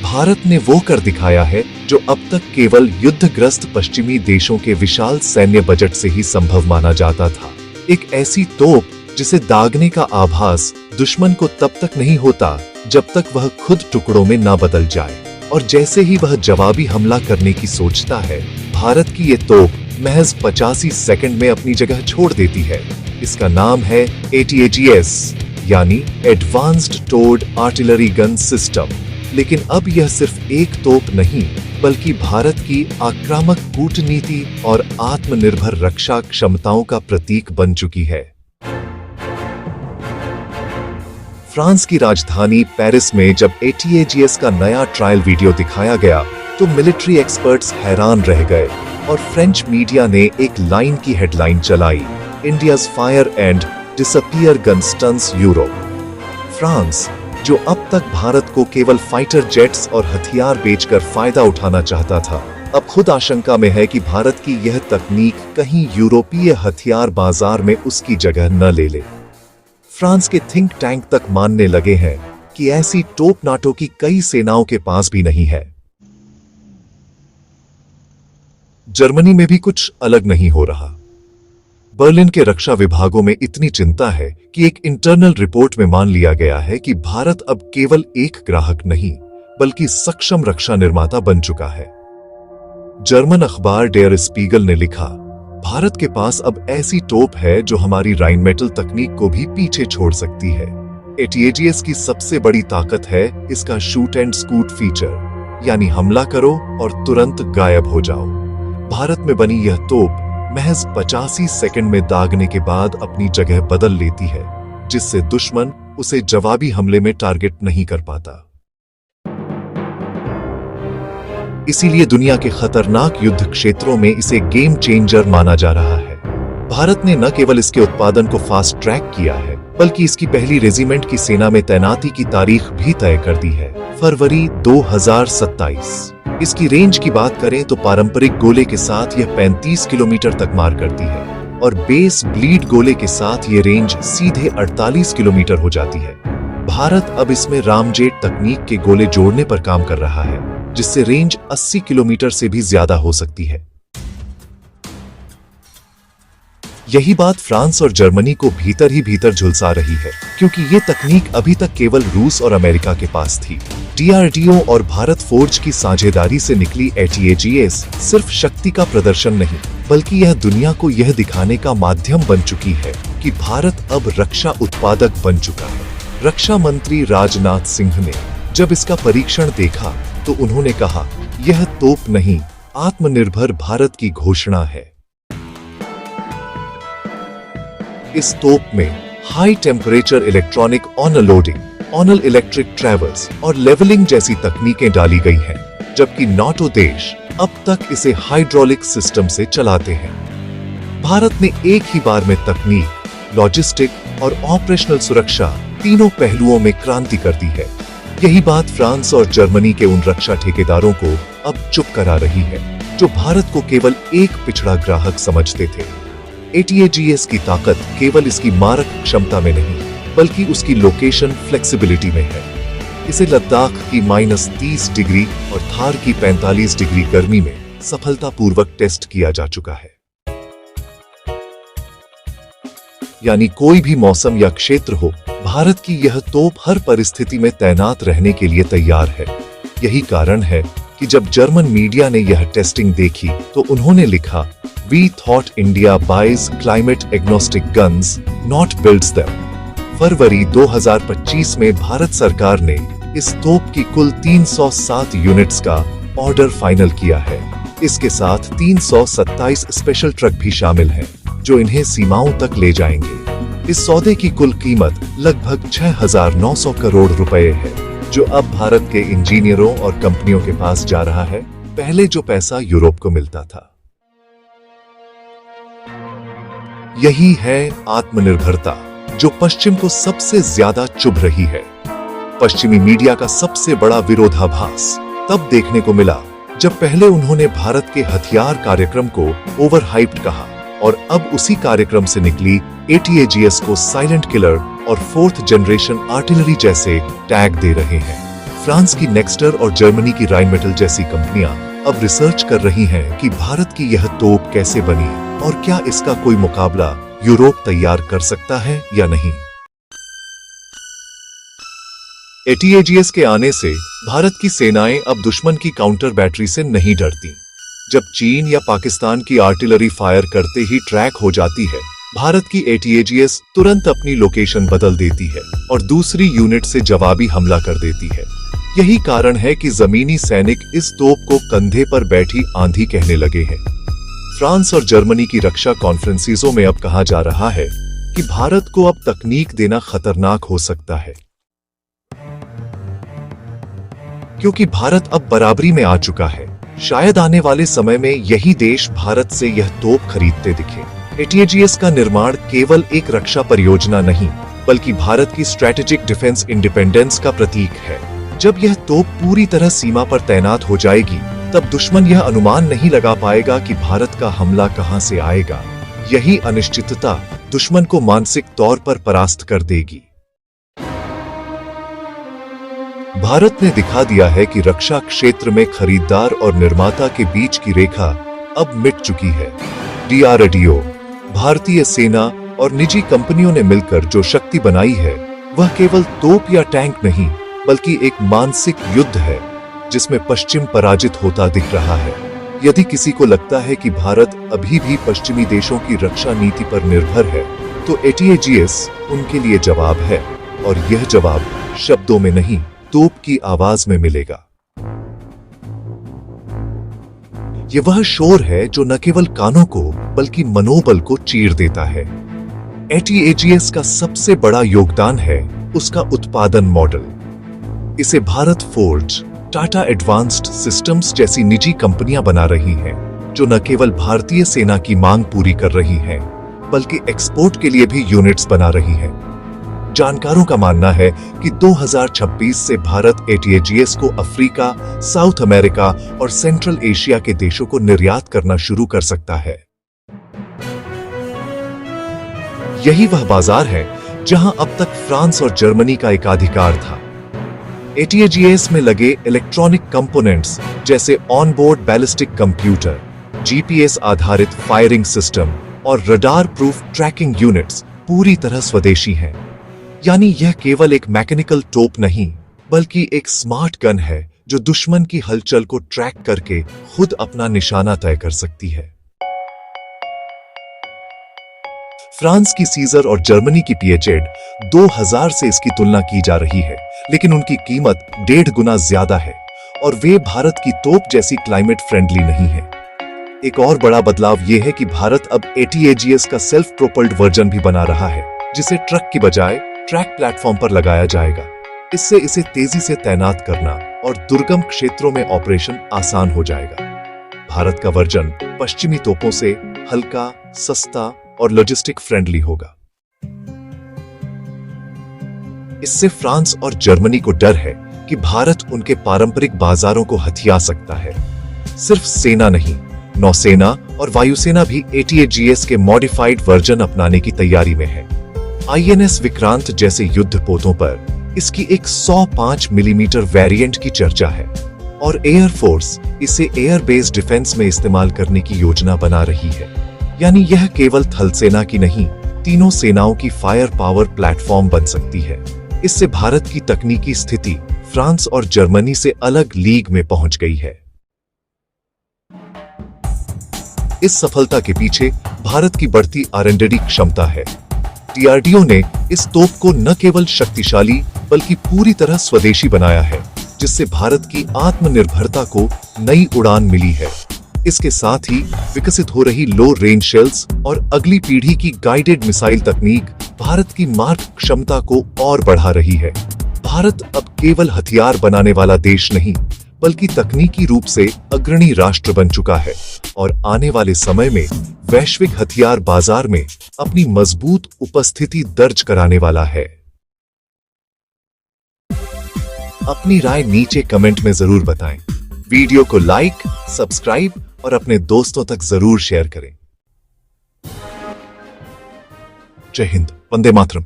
भारत ने वो कर दिखाया है जो अब तक केवल युद्धग्रस्त पश्चिमी देशों के विशाल सैन्य बजट से ही संभव माना जाता था। एक ऐसी तोप जिसे दागने का आभास दुश्मन को तब तक नहीं होता जब तक वह खुद टुकड़ों में ना बदल जाए, और जैसे ही वह जवाबी हमला करने की सोचता है, भारत की ये तोप महज 85 सेकंड में अपनी जगह छोड़ देती है। इसका नाम है ATAGS यानी एडवांस्ड टोर्ड आर्टिलरी गन सिस्टम। लेकिन अब यह सिर्फ एक तोप नहीं, बल्कि भारत की आक्रामक कूटनीति और आत्मनिर्भर रक्षा क्षमताओं का प्रतीक बन चुकी है। फ्रांस की राजधानी पेरिस में जब ATAGS का नया ट्रायल वीडियो दिखाया गया तो मिलिट्री एक्सपर्ट्स हैरान रह गए और फ्रेंच मीडिया ने एक लाइन की हेडलाइन चलाई, India's fire and disappear gun stuns Europe. France, जो अब तक भारत को केवल फाइटर जेट्स और हथियार बेचकर फायदा उठाना चाहता था, अब खुद आशंका में है कि भारत की यह तकनीक कहीं यूरोपीय हथियार बाजार में उसकी जगह न ले ले। फ्रांस के थिंक टैंक तक मानने लगे हैं कि ऐसी तोप नाटो की कई सेनाओं के पास भी नहीं है। जर्मनी में भी कुछ अलग नहीं हो रहा। बर्लिन के रक्षा विभागों में इतनी चिंता है कि एक इंटरनल रिपोर्ट में मान लिया गया है कि भारत अब केवल एक ग्राहक नहीं, बल्कि सक्षम रक्षा निर्माता बन चुका है। जर्मन अखबार डेयर स्पीगल ने लिखा, भारत के पास अब ऐसी तोप है जो हमारी राइनमेटल तकनीक को भी पीछे छोड़ सकती है। ATAGS की सबसे बड़ी ताकत है इसका शूट एंड स्कूट फीचर, यानी हमला करो और तुरंत गायब हो जाओ। भारत में बनी यह तोप महज 85 सेकंड में दागने के बाद अपनी जगह बदल लेती है, जिससे दुश्मन उसे जवाबी हमले में टारगेट नहीं कर पाता। इसीलिए दुनिया के खतरनाक युद्ध क्षेत्रों में इसे गेम चेंजर माना जा रहा है। भारत ने न केवल इसके उत्पादन को फास्ट ट्रैक किया है, बल्कि इसकी पहली रेजिमेंट की सेना में तैनाती की तारीख भी तय कर दी है, फरवरी 2027। इसकी रेंज की बात करें तो पारंपरिक गोले के साथ यह 35 किलोमीटर तक मार करती है और बेस ब्लीड गोले के साथ ये रेंज सीधे 48 किलोमीटर हो जाती है। भारत अब इसमें रामजेट तकनीक के गोले जोड़ने पर काम कर रहा है, जिससे रेंज 80 किलोमीटर से भी ज्यादा हो सकती है। यही बात फ्रांस और जर्मनी को भीतर ही भीतर झुलसा रही है, क्योंकि ये तकनीक अभी तक केवल रूस और अमेरिका के पास थी। DRDO और भारत फोर्ज की साझेदारी से निकली ATAGS सिर्फ शक्ति का प्रदर्शन नहीं, बल्कि यह दुनिया को यह दिखाने का माध्यम बन चुकी है कि भारत अब रक्षा उत्पादक बन चुका है। रक्षा मंत्री राजनाथ सिंह ने जब इसका परीक्षण देखा तो उन्होंने कहा, यह तोप नहीं, आत्मनिर्भर भारत की घोषणा है। इस तोप में हाई टेम्परेचर इलेक्ट्रॉनिक ऑनर लोडिंग, ऑनर इलेक्ट्रिक ट्रैवर्स और लेवलिंग जैसी तकनीकें डाली गई हैं, जबकि नाटो देश अब तक इसे हाइड्रोलिक सिस्टम से चलाते हैं। भारत ने एक ही बार में तकनीक, लॉजिस्टिक और ऑपरेशनल सुरक्षा तीनों पहलुओं में क्रांति कर दी है। यही बात फ्रांस और जर्मनी के उन रक्षा ठेकेदारों को अब चुप करा रही है, जो भारत को केवल एक पिछड़ा ग्राहक समझते थे। ATAGS की ताकत केवल इसकी मारक क्षमता में नहीं, बल्कि उसकी लोकेशन फ्लेक्सिबिलिटी में है। इसे लद्दाख की -30 डिग्री और थार की 45 डिग्री गर्मी में सफलतापूर्वक टेस्ट किया जा चुका है। यानी कोई भी मौसम या क्षेत्र हो, भारत की यह तोप हर परिस्थिति में तैनात रहने के लिए तैयार है। यही कारण है कि जब जर्मन मीडिया ने यह टेस्टिंग देखी तो उन्होंने लिखा, We thought India buys climate agnostic guns, not builds them. फरवरी 2025 में भारत सरकार ने इस तोप की कुल 307 यूनिट्स का ऑर्डर फाइनल किया है। इसके साथ 327 स्पेशल ट्रक भी शामिल हैं, जो इन्हें सीमाओं तक ले जाएंगे। इस सौदे की कुल कीमत लगभग 6,900 करोड़ रुपए है, जो अब भारत के इंजीनियरों और कंपनियों के पास जा रहा है, पहले जो पैसा यूरोप को मिलता था। यही है आत्मनिर्भरता, जो पश्चिम को सबसे ज्यादा चुभ रही है। पश्चिमी मीडिया का सबसे बड़ा विरोधाभास तब देखने को मिला जब पहले उन्होंने भारत के हथियार कार्यक्रम को ओवरहाइप्ड कहा, और अब उसी कार्यक्रम से निकली ATAGS को साइलेंट किलर और 4th जनरेशन आर्टिलरी जैसे टैग दे रहे हैं। फ्रांस की नेक्स्टर और जर्मनी की राइनमेटल जैसी कंपनियां अब रिसर्च कर रही हैं कि भारत की यह तोप कैसे बनी और क्या इसका कोई मुकाबला यूरोप तैयार कर सकता है या नहीं। ATAGS के आने से भारत की सेनाएं अब दुश्मन की काउंटर बैटरी से नहीं डरती। जब चीन या पाकिस्तान की आर्टिलरी फायर करते ही ट्रैक हो जाती है, भारत की ATAGS तुरंत अपनी लोकेशन बदल देती है और दूसरी यूनिट से जवाबी हमला कर देती है। यही कारण है कि जमीनी सैनिक इस तोप को कंधे पर बैठी आंधी कहने लगे हैं। फ्रांस और जर्मनी की रक्षा कॉन्फ्रेंसिसों में अब कहा जा रहा है कि भारत को अब तकनीक देना खतरनाक हो सकता है, क्योंकि भारत अब बराबरी में आ चुका है। शायद आने वाले समय में यही देश भारत से यह तोप खरीदते दिखे। ATAGS का निर्माण केवल एक रक्षा परियोजना नहीं, बल्कि भारत की स्ट्रेटेजिक डिफेंस इंडिपेंडेंस का प्रतीक है। जब यह तोप पूरी तरह सीमा पर तैनात हो जाएगी, तब दुश्मन यह अनुमान नहीं लगा पाएगा कि भारत का हमला कहां से आएगा। यही अनिश्चितता दुश्मन को मानसिक तौर पर परास्त कर देगी। भारत ने दिखा दिया है कि रक्षा क्षेत्र में खरीदार और निर्माता के बीच की रेखा अब मिट चुकी है। DRDO, भारतीय सेना और निजी कंपनियों ने मिलकर जो शक्ति बनाई है, वह केवल तोप या टैंक नहीं, बल्कि एक मानसिक युद्ध है जिसमें पश्चिम पराजित होता दिख रहा है। यदि किसी को लगता है कि भारत अभी भी पश्चिमी देशों की रक्षा नीति पर निर्भर है, तो ATAGS उनके लिए जवाब है, और यह जवाब शब्दों में नहीं, तोप की आवाज में मिलेगा। यह वह शोर है जो न केवल कानों को बल्कि मनोबल को चीर देता है। ATAGS का सबसे बड़ा योगदान है उसका उत्पादन मॉडल। इसे Bharat forge, Tata advanced systems जैसी निजी कंपनियां बना रही हैं, जो न केवल भारतीय सेना की मांग पूरी कर रही हैं, बल्कि एक्सपोर्ट के लिए भी यूनिट्स बना रही हैं। जानकारों का मानना है कि 2026 से भारत ATAGS को अफ्रीका, साउथ अमेरिका और सेंट्रल एशिया के देशों को निर्यात करना शुरू कर सकता है। यही वह बाजार है जहां अब तक फ्रांस और जर्मनी का एकाधिकार था। ATAGS में लगे इलेक्ट्रॉनिक कंपोनेंट्स जैसे ऑनबोर्ड बैलिस्टिक कंप्यूटर, GPS आधारित फायरिंग सिस्टम और रडार प्रूफ ट्रैकिंग यूनिट्स पूरी तरह स्वदेशी हैं। यानी यह केवल एक मैकेनिकल तोप नहीं, बल्कि एक स्मार्ट गन है जो दुश्मन की हलचल को ट्रैक करके खुद अपना निशाना तय कर सकती है। फ्रांस की सीजर और जर्मनी की PHZ 2000 से इसकी तुलना की जा रही है, लेकिन उनकी कीमत 1.5 गुना ज्यादा है और वे भारत की तोप जैसी क्लाइमेट फ्रेंडली नहीं है। एक और बड़ा बदलाव यह है कि भारत अब ATAGS का सेल्फ प्रोपल्ड वर्जन भी बना रहा है, जिसे ट्रक की बजाय ट्रैक प्लेटफॉर्म पर लगाया जाएगा। इससे इसे तेजी से तैनात करना और दुर्गम क्षेत्रों में ऑपरेशन आसान हो जाएगा। भारत का वर्जन पश्चिमी तोपों से हल्का, सस्ता और लॉजिस्टिक फ्रेंडली होगा। इससे फ्रांस और जर्मनी को डर है कि भारत उनके पारंपरिक बाजारों को हथिया सकता है। सिर्फ सेना नहीं, नौसेना और वायुसेना भी ATAGS के मॉडिफाइड वर्जन अपनाने की तैयारी में है। INS विक्रांत जैसे युद्धपोतों पर इसकी एक 105 मिलीमीटर वेरिएंट की चर्चा है और एयर फोर्स इसे एयर बेस डिफेंस में इस्तेमाल करने की योजना बना रही है। यानी यह केवल थल सेना की नहीं, तीनों सेनाओं की फायर पावर प्लेटफॉर्म बन सकती है। इससे भारत की तकनीकी स्थिति फ्रांस और जर्मनी से अलग लीग में पहुंच गई है। इस सफलता के पीछे भारत की बढ़ती R&D क्षमता है। DRDO ने इस तोप को न केवल शक्तिशाली बल्कि पूरी तरह स्वदेशी बनाया है, जिससे भारत की आत्मनिर्भरता को नई उड़ान मिली है। इसके साथ ही विकसित हो रही लो रेंज शेल्स और अगली पीढ़ी की गाइडेड मिसाइल तकनीक भारत की मारक क्षमता को और बढ़ा रही है। भारत अब केवल हथियार बनाने वाला देश नहीं, बल्कि तकनीकी रूप से अग्रणी राष्ट्र बन चुका है और आने वाले समय में वैश्विक हथियार बाजार में अपनी मजबूत उपस्थिति दर्ज कराने वाला है। अपनी राय नीचे कमेंट में जरूर बताएं। वीडियो को लाइक, सब्सक्राइब और अपने दोस्तों तक जरूर शेयर करें। जय हिंद, वंदे मातरम।